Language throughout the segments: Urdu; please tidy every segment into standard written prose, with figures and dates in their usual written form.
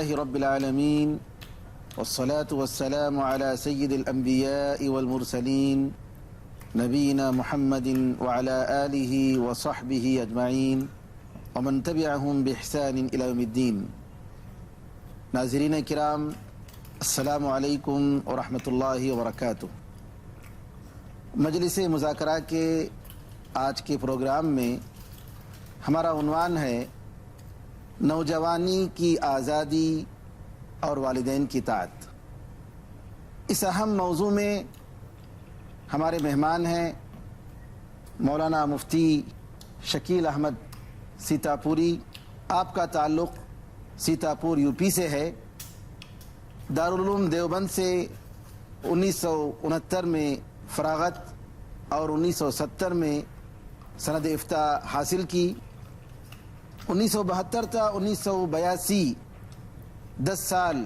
لله رب العالمين والصلاة والسلام على سيد الأنبياء والمرسلين نبينا محمد وعلى آله وصحبه أجمعين ومن تبعهم بإحسان إلى يوم الدين. ناظرین کرام، السلام علیکم ورحمۃ اللہ وبرکاتہ. مجلس مذاکرہ کے آج کے پروگرام میں ہمارا عنوان ہے نوجوانی کی آزادی اور والدین کی اطاعت. اس اہم موضوع میں ہمارے مہمان ہیں مولانا مفتی شکیل احمد سیتاپوری. آپ کا تعلق سیتاپور یو پی سے ہے. دارالعلوم دیوبند سے 1969 میں فراغت اور 1970 میں سند افتاء حاصل کی. 1972 تا 1982 10 سال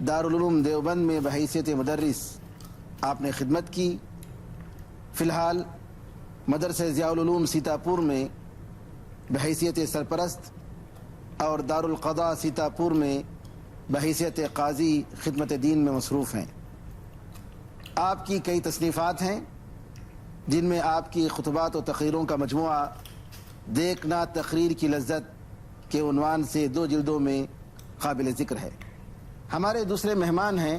دارالعلوم دیوبند میں بحیثیت مدرس آپ نے خدمت کی. فی الحال مدرسہ ضیاء العلوم سیتاپور میں بحیثیت سرپرست اور دارالقضاء سیتاپور میں بحیثیت قاضی خدمت دین میں مصروف ہیں. آپ کی کئی تصنیفات ہیں جن میں آپ کی خطبات و تقریروں کا مجموعہ دیکھنا تقریر کی لذت کے عنوان سے 2 جلدوں میں قابل ذکر ہے. ہمارے دوسرے مہمان ہیں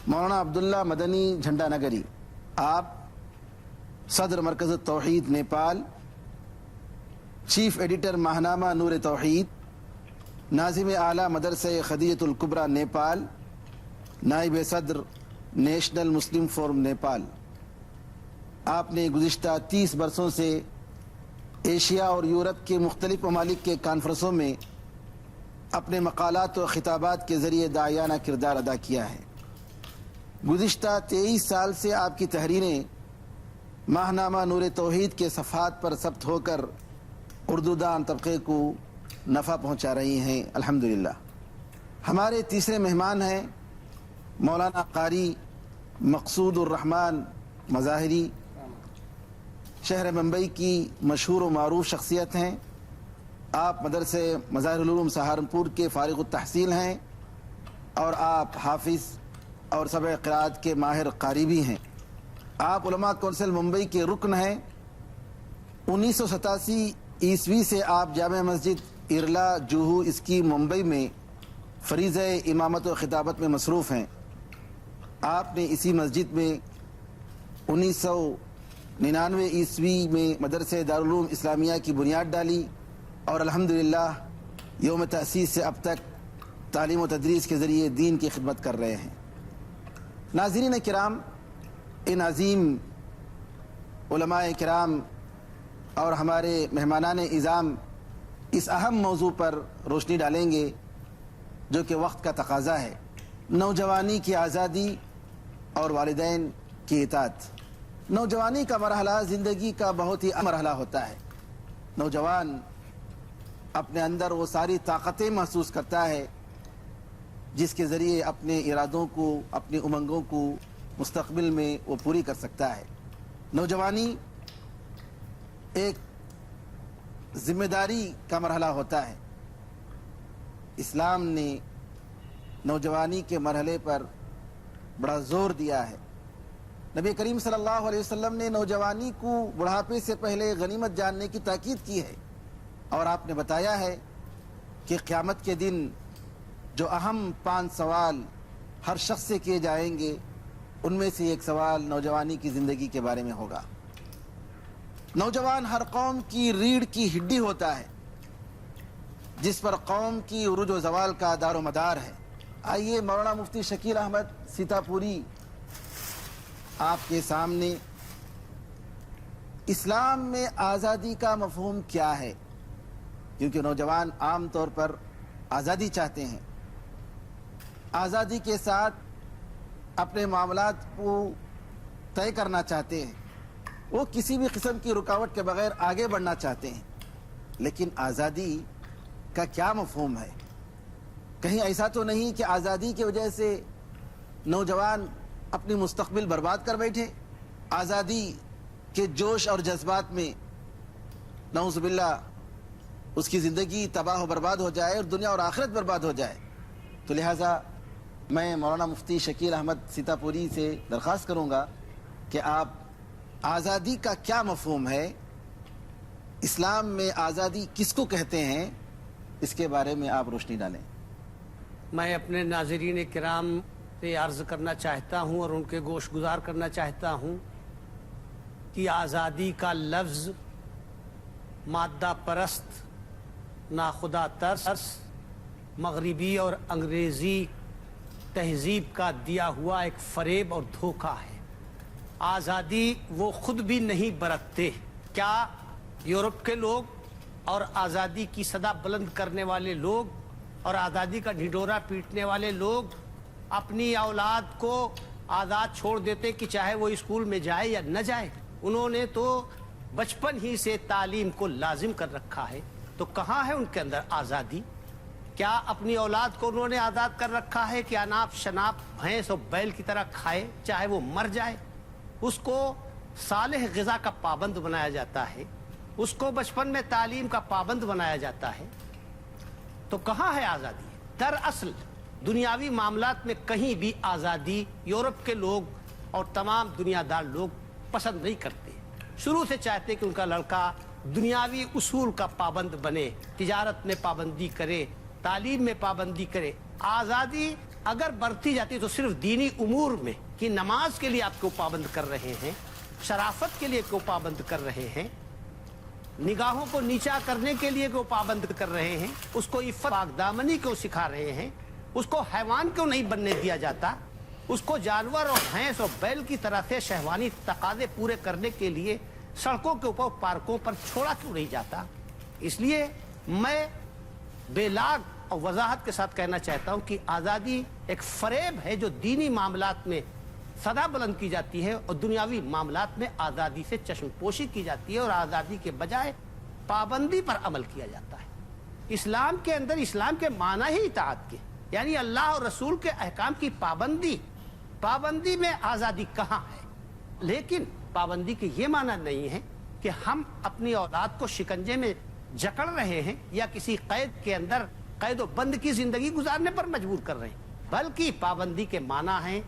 مولانا عبداللہ مدنی جھنڈا نگری. آپ صدر مرکز توحید نیپال، چیف ایڈیٹر ماہنامہ نور توحید، ناظم اعلیٰ مدرسہ خدیجۃ الکبریٰ نیپال، نائب صدر نیشنل مسلم فورم نیپال. آپ نے گزشتہ 30 برسوں سے ایشیا اور یورپ کے مختلف ممالک کے کانفرنسوں میں اپنے مقالات و خطابات کے ذریعے داعیانہ کردار ادا کیا ہے. گزشتہ 23 سال سے آپ کی تحریریں ماہنامہ نور توحید کے صفحات پر ثبت ہو کر اردو دان طبقے کو نفع پہنچا رہی ہیں الحمدللہ. ہمارے تیسرے مہمان ہیں مولانا قاری مقصود الرحمن مظاہری. شہر ممبئی کی مشہور و معروف شخصیت ہیں. آپ مدرسہ مظاہر العلوم سہارنپور کے فارغ التحصیل ہیں اور آپ حافظ اور سبع قرات کے ماہر قاری بھی ہیں. آپ علماء کونسل ممبئی کے رکن ہیں. 1987 عیسوی سے آپ جامع مسجد ارلا جوہو اسکیم ممبئی میں فریضہ امامت و خطابت میں مصروف ہیں. آپ نے اسی مسجد میں 1999 عیسوی میں مدرسہ دارالعلوم اسلامیہ کی بنیاد ڈالی اور الحمدللہ یوم تأسیس سے اب تک تعلیم و تدریس کے ذریعے دین کی خدمت کر رہے ہیں. ناظرین کرام، ان عظیم علماء کرام اور ہمارے مہمانان اعظام اس اہم موضوع پر روشنی ڈالیں گے جو کہ وقت کا تقاضا ہے: نوجوانی کی آزادی اور والدین کی اطاعت. نوجوانی کا مرحلہ زندگی کا بہت ہی اہم مرحلہ ہوتا ہے. نوجوان اپنے اندر وہ ساری طاقتیں محسوس کرتا ہے جس کے ذریعے اپنے ارادوں کو، اپنی امنگوں کو مستقبل میں وہ پوری کر سکتا ہے. نوجوانی ایک ذمہ داری کا مرحلہ ہوتا ہے. اسلام نے نوجوانی کے مرحلے پر بڑا زور دیا ہے. نبی کریم صلی اللہ علیہ وسلم نے نوجوانی کو بڑھاپے سے پہلے غنیمت جاننے کی تاکید کی ہے اور آپ نے بتایا ہے کہ قیامت کے دن جو اہم 5 سوال ہر شخص سے کیے جائیں گے ان میں سے ایک سوال نوجوانی کی زندگی کے بارے میں ہوگا. نوجوان ہر قوم کی ریڑھ کی ہڈی ہوتا ہے جس پر قوم کی عروج و زوال کا دار و مدار ہے. آئیے مولانا مفتی شکیل احمد سیتاپوری آپ کے سامنے اسلام میں آزادی کا مفہوم کیا ہے، کیونکہ نوجوان عام طور پر آزادی چاہتے ہیں، آزادی کے ساتھ اپنے معاملات کو طے کرنا چاہتے ہیں، وہ کسی بھی قسم کی رکاوٹ کے بغیر آگے بڑھنا چاہتے ہیں. لیکن آزادی کا کیا مفہوم ہے؟ کہیں ایسا تو نہیں کہ آزادی کی وجہ سے نوجوان اپنی مستقبل برباد کر بیٹھے؟ آزادی کے جوش اور جذبات میں نعوذ باللہ اس کی زندگی تباہ و برباد ہو جائے اور دنیا اور آخرت برباد ہو جائے. تو لہٰذا میں مولانا مفتی شکیل احمد سیتاپوری سے درخواست کروں گا کہ آپ آزادی کا کیا مفہوم ہے، اسلام میں آزادی کس کو کہتے ہیں، اس کے بارے میں آپ روشنی ڈالیں. میں اپنے ناظرین کرام سے عرض کرنا چاہتا ہوں اور ان کے گوش گزار کرنا چاہتا ہوں کہ آزادی کا لفظ مادہ پرست، ناخدا ترس، مغربی اور انگریزی تہذیب کا دیا ہوا ایک فریب اور دھوکہ ہے. آزادی وہ خود بھی نہیں برتتے. کیا یورپ کے لوگ اور آزادی کی صدا بلند کرنے والے لوگ اور آزادی کا ڈھنڈورا پیٹنے والے لوگ اپنی اولاد کو آزاد چھوڑ دیتے کہ چاہے وہ اسکول میں جائے یا نہ جائے؟ انہوں نے تو بچپن ہی سے تعلیم کو لازم کر رکھا ہے. تو کہاں ہے ان کے اندر آزادی؟ کیا اپنی اولاد کو انہوں نے آزاد کر رکھا ہے کہ اناپ شناپ بھینس اور بیل کی طرح کھائے چاہے وہ مر جائے؟ اس کو صالح غذا کا پابند بنایا جاتا ہے، اس کو بچپن میں تعلیم کا پابند بنایا جاتا ہے. تو کہاں ہے آزادی؟ دراصل دنیاوی معاملات میں کہیں بھی آزادی یورپ کے لوگ اور تمام دنیا دار لوگ پسند نہیں کرتے. شروع سے چاہتے کہ ان کا لڑکا دنیاوی اصول کا پابند بنے، تجارت میں پابندی کرے، تعلیم میں پابندی کرے. آزادی اگر برتی جاتی تو صرف دینی امور میں کہ نماز کے لیے آپ کو پابند کر رہے ہیں، شرافت کے لیے کو پابند کر رہے ہیں، نگاہوں کو نیچا کرنے کے لیے کو پابند کر رہے ہیں، اس کو عفت پاک دامنی کو سکھا رہے ہیں، اس کو حیوان کیوں نہیں بننے دیا جاتا، اس کو جانور اور بھینس اور بیل کی طرح سے شہوانی تقاضے پورے کرنے کے لیے سڑکوں کے اوپر پارکوں پر چھوڑا کیوں نہیں جاتا؟ اس لیے میں بے لاگ اور وضاحت کے ساتھ کہنا چاہتا ہوں کہ آزادی ایک فریب ہے جو دینی معاملات میں صدا بلند کی جاتی ہے اور دنیاوی معاملات میں آزادی سے چشم پوشی کی جاتی ہے اور آزادی کے بجائے پابندی پر عمل کیا جاتا ہے. اسلام کے اندر اسلام کے معنی ہی اطاعت کے، یعنی اللہ اور رسول کے احکام کی پابندی میں آزادی کہاں ہے؟ لیکن پابندی کے یہ معنی نہیں ہے کہ ہم اپنی اولاد کو شکنجے میں جکڑ رہے ہیں یا کسی قید کے اندر قید و بند کی زندگی گزارنے پر مجبور کر رہے ہیں، بلکہ پابندی کے معنی ہیں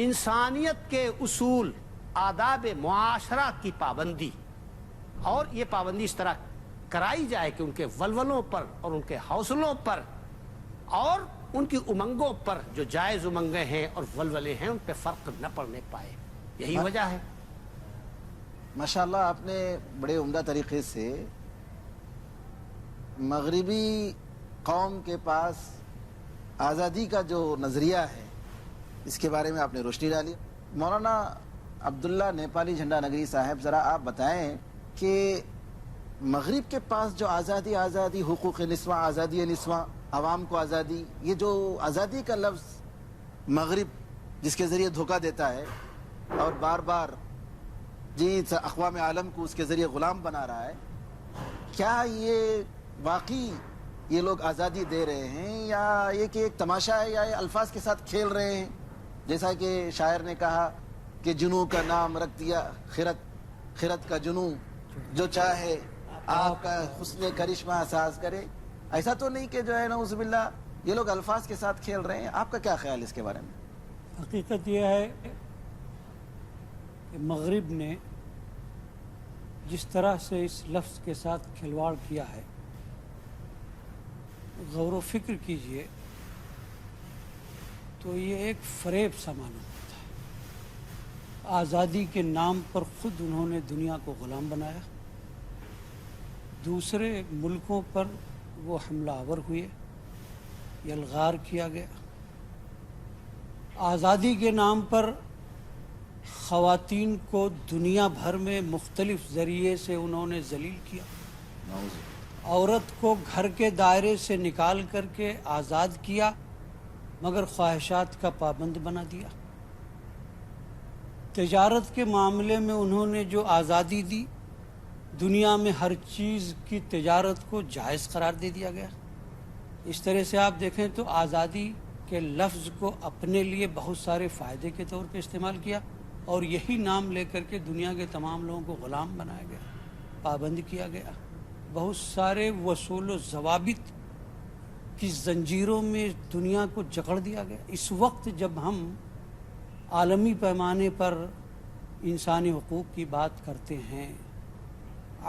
انسانیت کے اصول، آداب معاشرہ کی پابندی. اور یہ پابندی اس طرح کرائی جائے کہ ان کے ولولوں پر اور ان کے حوصلوں پر اور ان کی امنگوں پر جو جائز امنگیں ہیں اور ولولے ہیں ان پہ فرق نہ پڑنے پائے. یہی وجہ ہے. ماشاءاللہ آپ نے بڑے عمدہ طریقے سے مغربی قوم کے پاس آزادی کا جو نظریہ ہے اس کے بارے میں آپ نے روشنی ڈالی. مولانا عبداللہ نیپالی جھنڈا نگری صاحب، ذرا آپ بتائیں کہ مغرب کے پاس جو آزادی حقوق نسواں، آزادی نسواں، عوام کو آزادی، یہ جو آزادی کا لفظ مغرب جس کے ذریعے دھوکہ دیتا ہے اور بار بار اقوام عالم کو اس کے ذریعے غلام بنا رہا ہے، کیا یہ واقعی یہ لوگ آزادی دے رہے ہیں یا یہ کہ ایک تماشا ہے یا یہ الفاظ کے ساتھ کھیل رہے ہیں؟ جیسا کہ شاعر نے کہا کہ جنوں کا نام رکھ دیا خرد کا جنوں، جو چاہے آپ کا حسن کرشمہ احساس کرے. ایسا تو نہیں کہ جو ہے نعوذ باللہ یہ لوگ الفاظ کے ساتھ کھیل رہے ہیں؟ آپ کا کیا خیال اس کے بارے میں؟ حقیقت یہ ہے کہ مغرب نے جس طرح سے اس لفظ کے ساتھ کھلواڑ کیا ہے، غور و فکر کیجئے تو یہ ایک فریب سا معلوم ہوتا ہے. آزادی کے نام پر خود انہوں نے دنیا کو غلام بنایا، دوسرے ملکوں پر وہ حملہ آور ہوئے، یلغار کیا گیا. آزادی کے نام پر خواتین کو دنیا بھر میں مختلف ذریعے سے انہوں نے ذلیل کیا. عورت کو گھر کے دائرے سے نکال کر کے آزاد کیا مگر خواہشات کا پابند بنا دیا. تجارت کے معاملے میں انہوں نے جو آزادی دی، دنیا میں ہر چیز کی تجارت کو جائز قرار دے دیا گیا. اس طرح سے آپ دیکھیں تو آزادی کے لفظ کو اپنے لیے بہت سارے فائدے کے طور پہ استعمال کیا اور یہی نام لے کر کے دنیا کے تمام لوگوں کو غلام بنایا گیا، پابند کیا گیا. بہت سارے وصول و ضوابط کی زنجیروں میں دنیا کو جکڑ دیا گیا. اس وقت جب ہم عالمی پیمانے پر انسانی حقوق کی بات کرتے ہیں،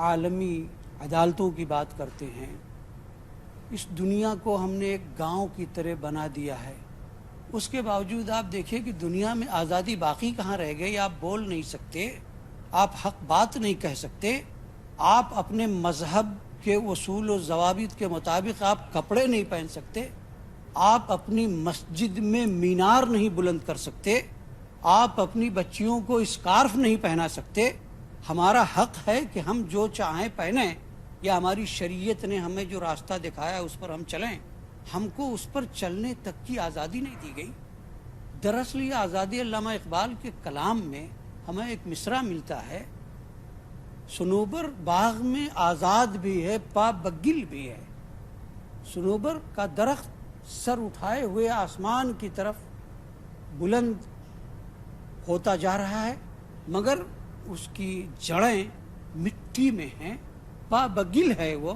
عالمی عدالتوں کی بات کرتے ہیں، اس دنیا کو ہم نے ایک گاؤں کی طرح بنا دیا ہے. اس کے باوجود آپ دیکھیں کہ دنیا میں آزادی باقی کہاں رہ گئی. آپ بول نہیں سکتے، آپ حق بات نہیں کہہ سکتے، آپ اپنے مذہب کے اصول و ضوابط کے مطابق آپ کپڑے نہیں پہن سکتے، آپ اپنی مسجد میں مینار نہیں بلند کر سکتے، آپ اپنی بچیوں کو اسکارف نہیں پہنا سکتے. ہمارا حق ہے کہ ہم جو چاہیں پہنیں، یا ہماری شریعت نے ہمیں جو راستہ دکھایا اس پر ہم چلیں. ہم کو اس پر چلنے تک کی آزادی نہیں دی گئی. دراصل یہ آزادی علامہ اقبال کے کلام میں ہمیں ایک مصرع ملتا ہے، صنوبر باغ میں آزاد بھی ہے پا بگل بھی ہے. صنوبر کا درخت سر اٹھائے ہوئے آسمان کی طرف بلند ہوتا جا رہا ہے، مگر اس کی جڑیں مٹی میں ہیں، پا بگل ہے وہ.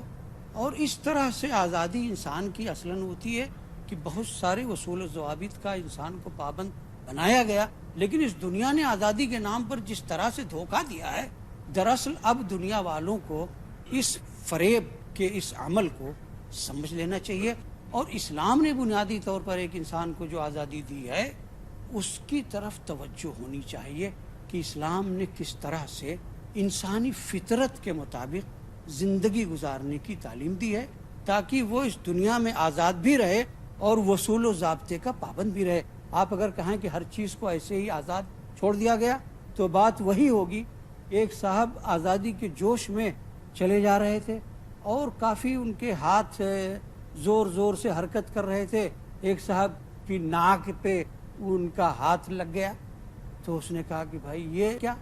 اور اس طرح سے آزادی انسان کی اصلاً ہوتی ہے کہ بہت سارے اصول و ضوابط کا انسان کو پابند بنایا گیا. لیکن اس دنیا نے آزادی کے نام پر جس طرح سے دھوکہ دیا ہے، دراصل اب دنیا والوں کو اس فریب کے اس عمل کو سمجھ لینا چاہیے. اور اسلام نے بنیادی طور پر ایک انسان کو جو آزادی دی ہے اس کی طرف توجہ ہونی چاہیے کہ اسلام نے کس طرح سے انسانی فطرت کے مطابق زندگی گزارنے کی تعلیم دی ہے، تاکہ وہ اس دنیا میں آزاد بھی رہے اور وصول و ضابطے کا پابند بھی رہے. آپ اگر کہیں کہ ہر چیز کو ایسے ہی آزاد چھوڑ دیا گیا تو بات وہی ہوگی. ایک صاحب آزادی کے جوش میں چلے جا رہے تھے اور کافی ان کے ہاتھ زور زور سے حرکت کر رہے تھے. ایک صاحب کی ناک پہ ان کا ہاتھ لگ گیا تو اس نے کہا کہ بھائی یہ کیا،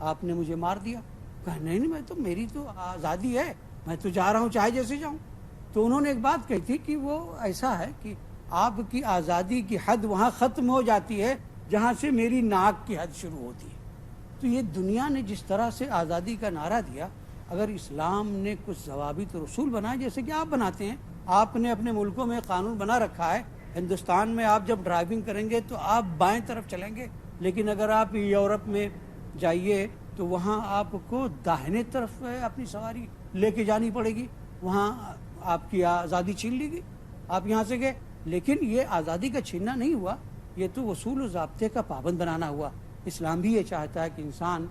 آپ نے مجھے مار دیا. کہا نہیں میں تو، میری تو آزادی ہے، میں تو جا رہا ہوں چاہے جیسے جاؤں. تو انہوں نے ایک بات کہی تھی کہ وہ ایسا ہے کہ آپ کی آزادی کی حد وہاں ختم ہو جاتی ہے جہاں سے میری ناک کی حد شروع ہوتی ہے. تو یہ دنیا نے جس طرح سے آزادی کا نعرہ دیا، اگر اسلام نے کچھ ضوابط اور اصول بنائے جیسے کہ آپ بناتے ہیں، آپ نے اپنے ملکوں میں قانون بنا رکھا ہے. ہندوستان میں آپ جب ڈرائیونگ کریں گے تو آپ بائیں طرف چلیں گے، لیکن اگر آپ یورپ میں جائیے تو وہاں آپ کو داہنے طرف اپنی سواری لے کے جانی پڑے گی. وہاں آپ کی آزادی چھین لی گئی، آپ یہاں سے گئے. لیکن یہ آزادی کا چھیننا نہیں ہوا، یہ تو اصول و ضابطے کا پابند بنانا ہوا. اسلام بھی یہ چاہتا ہے کہ انسان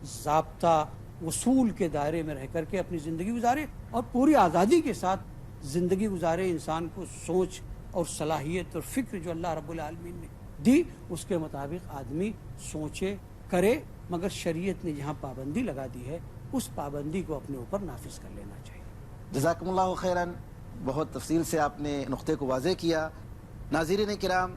ضابطہ اصول کے دائرے میں رہ کر کے اپنی زندگی گزارے اور پوری آزادی کے ساتھ زندگی گزارے. انسان کو سوچ اور صلاحیت اور فکر جو اللہ رب العالمین نے دی اس کے مطابق آدمی سوچے کرے، مگر شریعت نے جہاں پابندی لگا دی ہے اس پابندی کو اپنے اوپر نافذ کر لینا چاہیے. جزاکم اللہ خیراً. بہت تفصیل سے آپ نے نقطے کو واضح کیا. ناظرین کرام،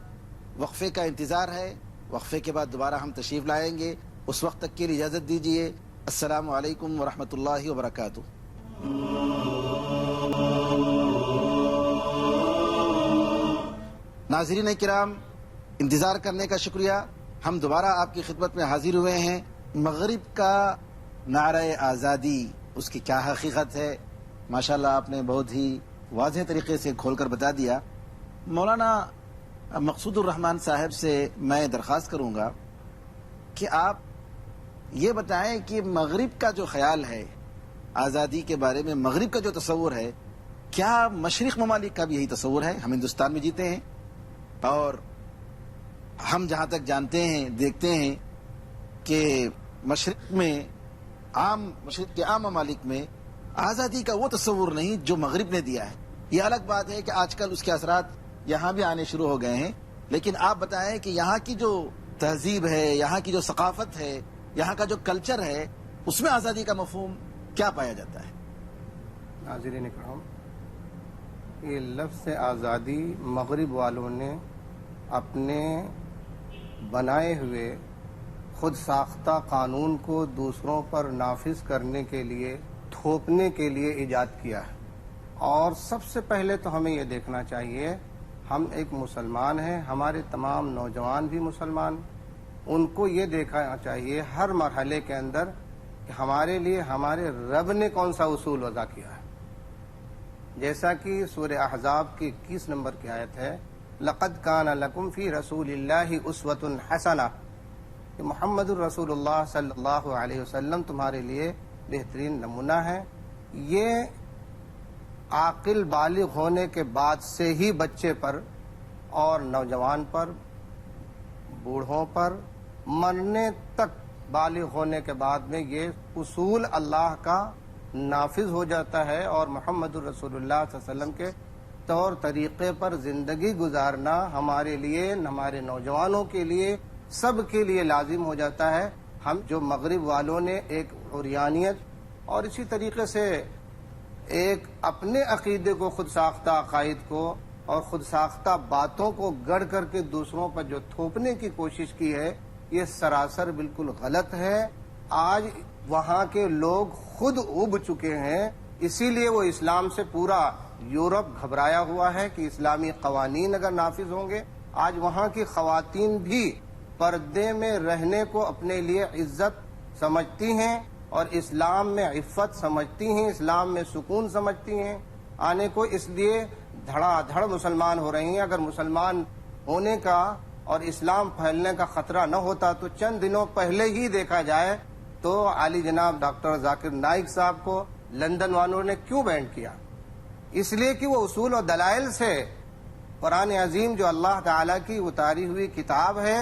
وقفے کا انتظار ہے، وقفے کے بعد دوبارہ ہم تشریف لائیں گے. اس وقت تک کے لیے اجازت دیجیے. السلام علیکم ورحمۃ اللہ وبرکاتہ. ناظرین کرام، انتظار کرنے کا شکریہ. ہم دوبارہ آپ کی خدمت میں حاضر ہوئے ہیں. مغرب کا نعرہ آزادی، اس کی کیا حقیقت ہے؟ ماشاءاللہ آپ نے بہت ہی واضح طریقے سے کھول کر بتا دیا. مولانا مقصود الرحمان صاحب سے میں درخواست کروں گا کہ آپ یہ بتائیں کہ مغرب کا جو خیال ہے آزادی کے بارے میں، مغرب کا جو تصور ہے، کیا مشرق ممالک کا بھی یہی تصور ہے؟ ہم ہندوستان میں جیتے ہیں اور ہم جہاں تک جانتے ہیں، دیکھتے ہیں کہ مشرق کے عام ممالک میں آزادی کا وہ تصور نہیں جو مغرب نے دیا ہے. یہ الگ بات ہے کہ آج کل اس کے اثرات یہاں بھی آنے شروع ہو گئے ہیں، لیکن آپ بتائیں کہ یہاں کی جو تہذیب ہے، یہاں کی جو ثقافت ہے، یہاں کا جو کلچر ہے، اس میں آزادی کا مفہوم کیا پایا جاتا ہے؟ ناظرین کرام، یہ لفظ آزادی مغرب والوں نے اپنے بنائے ہوئے خود ساختہ قانون کو دوسروں پر نافذ کرنے کے لیے، تھوپنے کے لیے ایجاد کیا ہے. اور سب سے پہلے تو ہمیں یہ دیکھنا چاہیے، ہم ایک مسلمان ہیں، ہمارے تمام نوجوان بھی مسلمان، ان کو یہ دیکھنا چاہیے ہر مرحلے کے اندر کہ ہمارے لیے ہمارے رب نے کون سا اصول وضع کیا ہے. جیسا کہ سورہ احزاب کی 21 نمبر کی آیت ہے، لقد کان لکم فی رسول اللہ اسوۃ حسنہ، کہ محمد الرسول اللہ صلی اللہ علیہ وسلم تمہارے لیے بہترین نمونہ ہے۔ یہ عاقل بالغ ہونے کے بعد سے ہی بچے پر اور نوجوان پر، بوڑھوں پر، مرنے تک بالغ ہونے کے بعد میں یہ اصول اللہ کا نافذ ہو جاتا ہے، اور محمد الرسول اللہ صلی اللہ علیہ وسلم کے طور طریقے پر زندگی گزارنا ہمارے لیے، ہمارے نوجوانوں کے لیے، سب کے لیے لازم ہو جاتا ہے۔ ہم جو مغرب والوں نے ایک عریانیت اور اسی طریقے سے ایک اپنے عقیدے کو، خود ساختہ عقائد کو اور خود ساختہ باتوں کو گڑھ کر کے دوسروں پر جو تھوپنے کی کوشش کی ہے، یہ سراسر بالکل غلط ہے۔ آج وہاں کے لوگ خود اب چکے ہیں، اسی لیے وہ اسلام سے پورا یورپ گھبرایا ہوا ہے کہ اسلامی قوانین اگر نافذ ہوں گے، آج وہاں کی خواتین بھی پردے میں رہنے کو اپنے لیے عزت سمجھتی ہیں اور اسلام میں عفت سمجھتی ہیں، اسلام میں سکون سمجھتی ہیں آنے کو، اس لیے دھڑا دھڑ مسلمان ہو رہی ہیں۔ اگر مسلمان ہونے کا اور اسلام پھیلنے کا خطرہ نہ ہوتا تو چند دنوں پہلے ہی دیکھا جائے تو عالی جناب ڈاکٹر ذاکر نائک صاحب کو لندن والوں نے کیوں بینڈ کیا؟ اس لیے کہ وہ اصول و دلائل سے قرآن عظیم جو اللہ تعالیٰ کی اتاری ہوئی کتاب ہے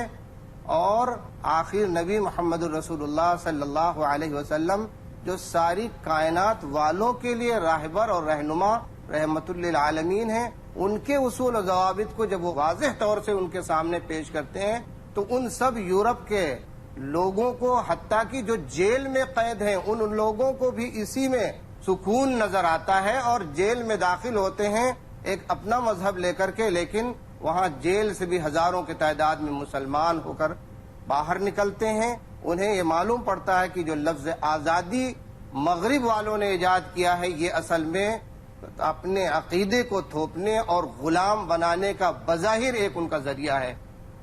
اور آخر نبی محمد الرسول اللہ صلی اللہ علیہ وسلم جو ساری کائنات والوں کے لیے راہبر اور رہنما رحمت للعالمین ہیں، ان کے اصول و ضوابط کو جب وہ واضح طور سے ان کے سامنے پیش کرتے ہیں تو ان سب یورپ کے لوگوں کو، حتیٰ کہ جو جیل میں قید ہیں، ان لوگوں کو بھی اسی میں سکون نظر آتا ہے اور جیل میں داخل ہوتے ہیں ایک اپنا مذہب لے کر کے، لیکن وہاں جیل سے بھی ہزاروں کی تعداد میں مسلمان ہو کر باہر نکلتے ہیں۔ انہیں یہ معلوم پڑتا ہے کہ جو لفظ آزادی مغرب والوں نے ایجاد کیا ہے، یہ اصل میں اپنے عقیدے کو تھوپنے اور غلام بنانے کا بظاہر ایک ان کا ذریعہ ہے،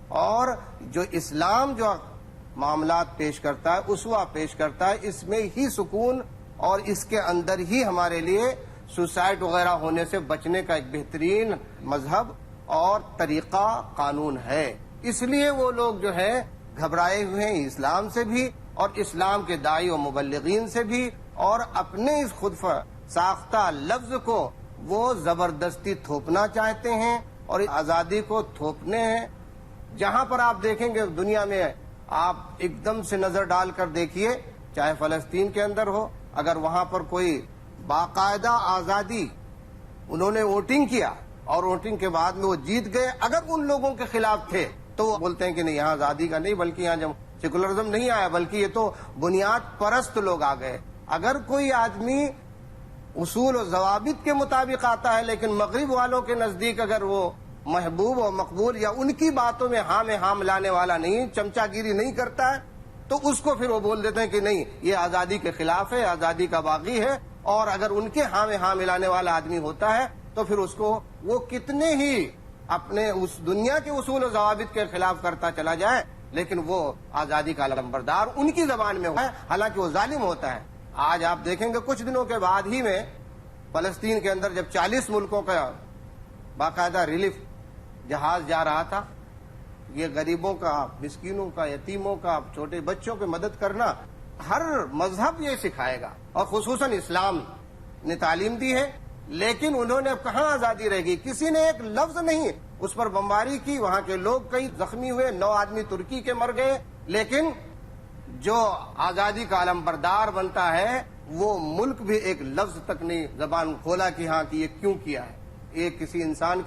اور جو اسلام جو معاملات پیش کرتا ہے، اسوہ پیش کرتا ہے، اس میں ہی سکون اور اس کے اندر ہی ہمارے لیے سوسائڈ وغیرہ ہونے سے بچنے کا ایک بہترین مذہب اور طریقہ قانون ہے۔ اس لیے وہ لوگ جو ہے گھبرائے ہوئے ہیں اسلام سے بھی اور اسلام کے داعی و مبلغین سے بھی، اور اپنے اس خود ساختہ لفظ کو وہ زبردستی تھوپنا چاہتے ہیں اور آزادی کو تھوپنے ہیں۔ جہاں پر آپ دیکھیں گے دنیا میں، آپ ایک دم سے نظر ڈال کر دیکھیے، چاہے فلسطین کے اندر ہو، اگر وہاں پر کوئی باقاعدہ آزادی، انہوں نے ووٹنگ کیا اور ووٹنگ کے بعد میں وہ جیت گئے، اگر ان لوگوں کے خلاف تھے تو وہ بولتے ہیں کہ نہیں، یہاں آزادی کا نہیں، بلکہ یہاں جب سیکولرزم نہیں آیا بلکہ یہ تو بنیاد پرست لوگ آ گئے۔ اگر کوئی آدمی اصول و ضوابط کے مطابق آتا ہے لیکن مغرب والوں کے نزدیک اگر وہ محبوب و مقبول یا ان کی باتوں میں ہاں میں ہاں ملانے والا نہیں، چمچا گیری نہیں کرتا ہے، تو اس کو پھر وہ بول دیتے ہیں کہ نہیں، یہ آزادی کے خلاف ہے، آزادی کا باغی ہے، اور اگر ان کے ہاں میں ہاں ملانے والا آدمی ہوتا ہے تو پھر اس کو وہ کتنے ہی اپنے اس دنیا کے اصول و ضوابط کے خلاف کرتا چلا جائے لیکن وہ آزادی کا علمبردار ان کی زبان میں ہے، حالانکہ وہ ظالم ہوتا ہے۔ آج آپ دیکھیں گے کچھ دنوں کے بعد ہی میں فلسطین کے اندر جب 40 ملکوں کا باقاعدہ ریلیف جہاز جا رہا تھا، یہ غریبوں کا، مسکینوں کا، یتیموں کا، چھوٹے بچوں کی مدد کرنا ہر مذہب یہ سکھائے گا، اور خصوصاً اسلام نے تعلیم دی ہے، لیکن انہوں نے اب کہاں آزادی رہ گئی؟ کسی نے ایک لفظ نہیں اس پر بمباری کی، وہاں کے لوگ کئی زخمی ہوئے، 9 آدمی ترکی کے مر گئے، لیکن جو آزادی کا علمبردار بنتا ہے وہ ملک بھی ایک لفظ تک نہیں زبان کھولا کہ ہاں کہ یہ کیوں کیا ہے۔ ایک کسی انسان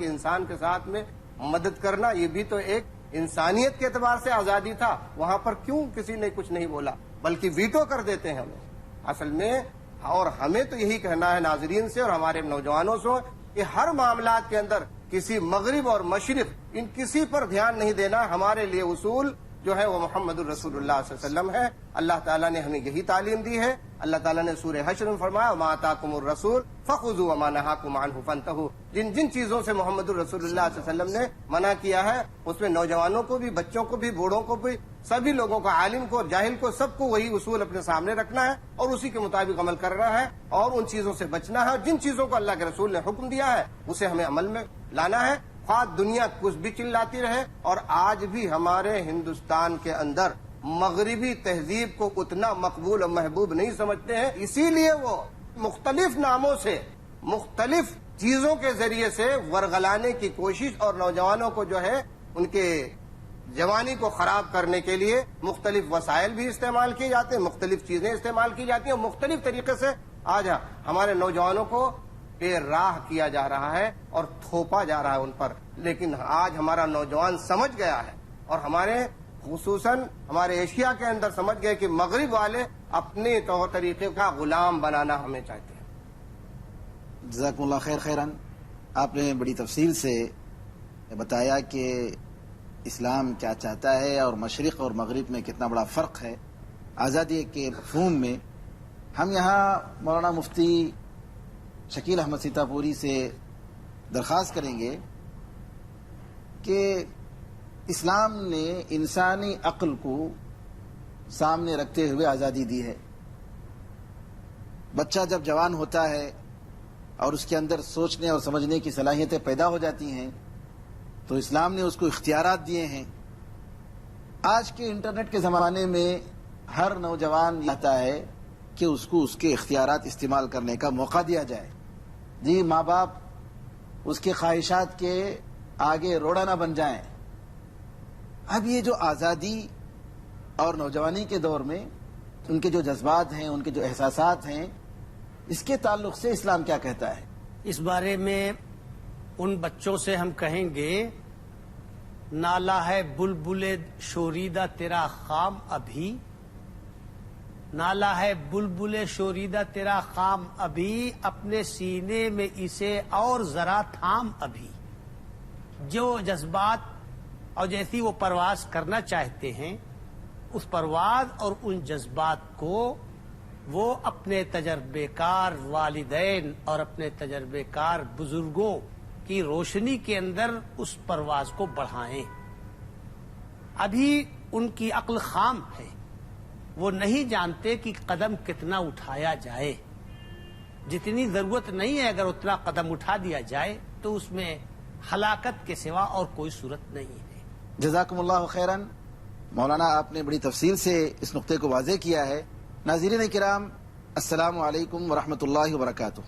کے ساتھ میں مدد کرنا، یہ بھی تو ایک انسانیت کے اعتبار سے آزادی تھا، وہاں پر کیوں کسی نے کچھ نہیں بولا بلکہ ویٹو کر دیتے ہیں لوگ اصل میں۔ اور ہمیں تو یہی کہنا ہے ناظرین سے اور ہمارے نوجوانوں سے کہ ہر معاملات کے اندر کسی مغرب اور مشرق ان کسی پر دھیان نہیں دینا، ہمارے لیے اصول جو ہے وہ محمد الرسول اللہ صلی اللہ علیہ وسلم ہے۔ اللہ تعالیٰ نے ہمیں یہی تعلیم دی ہے۔ اللہ تعالیٰ نے سورہ حشر میں فرمایا وما آتاکم الرسول فخذوا وما نہاکم عنہ فانتہوا، جن جن چیزوں سے محمد الرسول اللہ صلی اللہ علیہ وسلم نے منع کیا ہے اس میں نوجوانوں کو بھی، بچوں کو بھی، بوڑھوں کو بھی، سبھی لوگوں کو، عالم کو، جاہل کو، سب کو وہی اصول اپنے سامنے رکھنا ہے اور اسی کے مطابق عمل کرنا ہے اور ان چیزوں سے بچنا ہے، اور جن چیزوں کو اللہ کے رسول نے حکم دیا ہے اسے ہمیں عمل میں لانا ہے، خواہ دنیا کچھ بھی چلاتی رہے۔ اور آج بھی ہمارے ہندوستان کے اندر مغربی تہذیب کو اتنا مقبول اور محبوب نہیں سمجھتے ہیں، اسی لیے وہ مختلف ناموں سے، مختلف چیزوں کے ذریعے سے ورغلانے کی کوشش اور نوجوانوں کو جو ہے ان کے جوانی کو خراب کرنے کے لیے مختلف وسائل بھی استعمال کیے جاتے ہیں، مختلف چیزیں استعمال کی جاتی ہیں اور مختلف طریقے سے آج ہمارے نوجوانوں کو بے راہ کیا جا رہا ہے اور تھوپا جا رہا ہے ان پر۔ لیکن آج ہمارا نوجوان سمجھ گیا ہے اور ہمارے خصوصاً ہمارے ایشیا کے اندر سمجھ گئے کہ مغرب والے اپنے طور طریقے کا غلام بنانا ہمیں چاہتے ہیں۔ جزاکم اللہ خیر خیرن، آپ نے بڑی تفصیل سے بتایا کہ اسلام کیا چاہتا ہے اور مشرق اور مغرب میں کتنا بڑا فرق ہے آزادی کے مفہوم میں۔ ہم یہاں مولانا مفتی شکیل احمد سیتاپوری سے درخواست کریں گے کہ اسلام نے انسانی عقل کو سامنے رکھتے ہوئے آزادی دی ہے۔ بچہ جب جوان ہوتا ہے اور اس کے اندر سوچنے اور سمجھنے کی صلاحیتیں پیدا ہو جاتی ہیں تو اسلام نے اس کو اختیارات دیے ہیں۔ آج کے انٹرنیٹ کے زمانے میں ہر نوجوان چاہتا ہے کہ اس کو اس کے اختیارات استعمال کرنے کا موقع دیا جائے۔ جی، ماں باپ اس کے خواہشات کے آگے روڑا نہ بن جائیں۔ اب یہ جو آزادی اور نوجوانی کے دور میں ان کے جو جذبات ہیں، ان کے جو احساسات ہیں، اس کے تعلق سے اسلام کیا کہتا ہے؟ اس بارے میں ان بچوں سے ہم کہیں گے، نالا ہے بلبل شوریدہ تیرا خام ابھی، نالا ہے بلبل شوریدہ تیرا خام ابھی، اپنے سینے میں اسے اور ذرا تھام ابھی۔ جو جذبات اور جیسی وہ پرواز کرنا چاہتے ہیں، اس پرواز اور ان جذبات کو وہ اپنے تجربے کار والدین اور اپنے تجربے کار بزرگوں کی روشنی کے اندر اس پرواز کو بڑھائیں۔ ابھی ان کی عقل خام ہے، وہ نہیں جانتے کہ قدم کتنا اٹھایا جائے۔ جتنی ضرورت نہیں ہے، اگر اتنا قدم اٹھا دیا جائے تو اس میں ہلاکت کے سوا اور کوئی صورت نہیں ہے۔ جزاکم اللہ خیرن، مولانا آپ نے بڑی تفصیل سے اس نقطے کو واضح کیا ہے۔ ناظرین کرام، السلام علیکم ورحمۃ اللہ وبرکاتہ۔